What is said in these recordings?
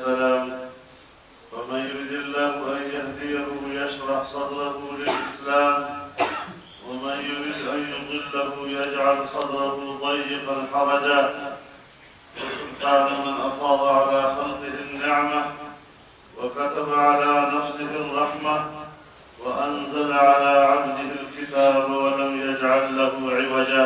السلام. ومن يرد الله أن يهديه يشرح صدره للإسلام، ومن يرد أن يضله يجعل صدره ضيقا حرجا. وسبحان من أفاض على خلقه النعمة وكتب على نفسه الرحمة وأنزل على عبده الكتاب ولم يجعل له عوجا،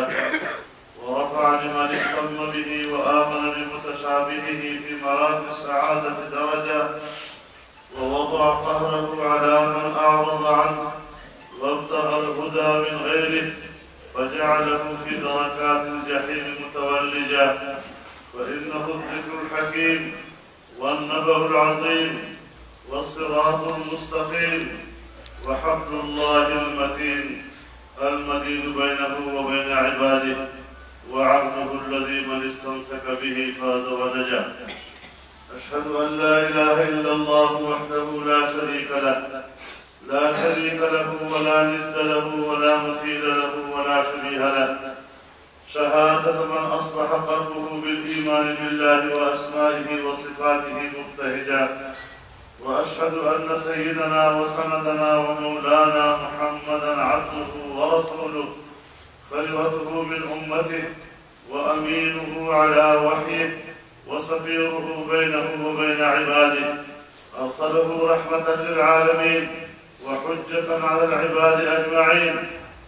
ورفع لمن اهتم به وآمن بمتشابهه في مراتب السعادة درجة، ووضع قهره على من أعرض عنه وابتغى الهدى من غيره فجعله في دركات الجحيم متولجا. فإنه الذكر الحكيم والنبأ العظيم والصراط المستقيم وحبل الله المتين المدين بينه وبين عباده، وعهده الذي من استمسك به فاز ونجا. أشهد أن لا إله إلا الله وحده لا شريك له ولا ند له ولا مثيل له ولا شبيه له، شهادة من أصبح قلبه بالإيمان بالله وأسمائه وصفاته مبتهجا. وأشهد أن سيدنا وسندنا ومولانا محمدا عبده ورسوله، خيرته من أمته وأمينه على وحيه وسفيره بينه وبين عباده، أرسله رحمة للعالمين وحجة على العباد أجمعين،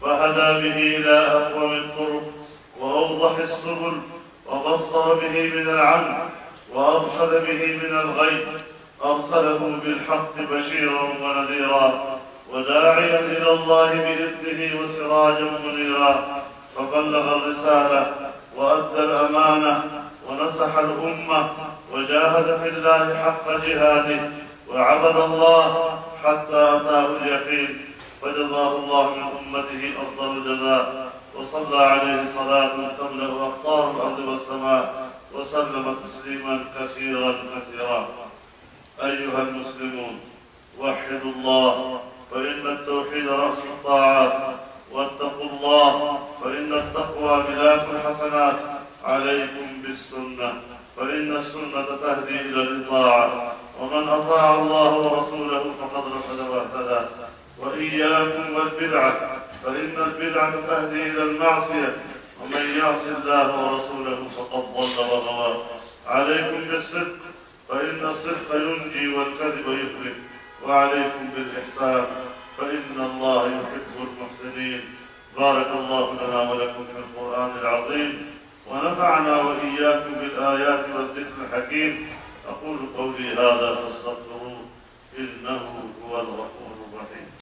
فهدى به إلى أقوم الطرق وأوضح السبل، وبصر به من العمى وأرشد به من الغي، أرسله بالحق بشيرا ونذيرا وداعيا إلى الله بإذنه وسراجا منيرا، فبلغ الرسالة وأدى الأمانة ونصح الأمة وجاهد في الله حق جهاده وعبد الله حتى أتاه اليقين، فجزاه الله من أمته أفضل الجزاء، وصلى عليه صلاة تملأ أقطار الأرض والسماء، وسلم تسليما كثيرا كثيرا. أيها المسلمون، وحدوا الله فإن التوحيد رأس الطاعات، واتقوا الله فإن التقوى ملاك الحسنات. عليكم بالسنة فإن السنة تهدي إلى الإطاعة، ومن أطاع الله ورسوله فقد رشد واهتدى. وإياكم والبدعة فإن البدعة تهدي إلى المعصية، ومن يعص الله ورسوله فقد ضل وغوى. عليكم بالصدق فإن الصدق ينجي والكذب يهلك. وعليكم بالإحسان فإن الله يحب المحسنين. بارك الله لنا ولكم في القرآن العظيم، ونفعنا وإياكم بالآيات والذكر الحكيم. أقول قولي هذا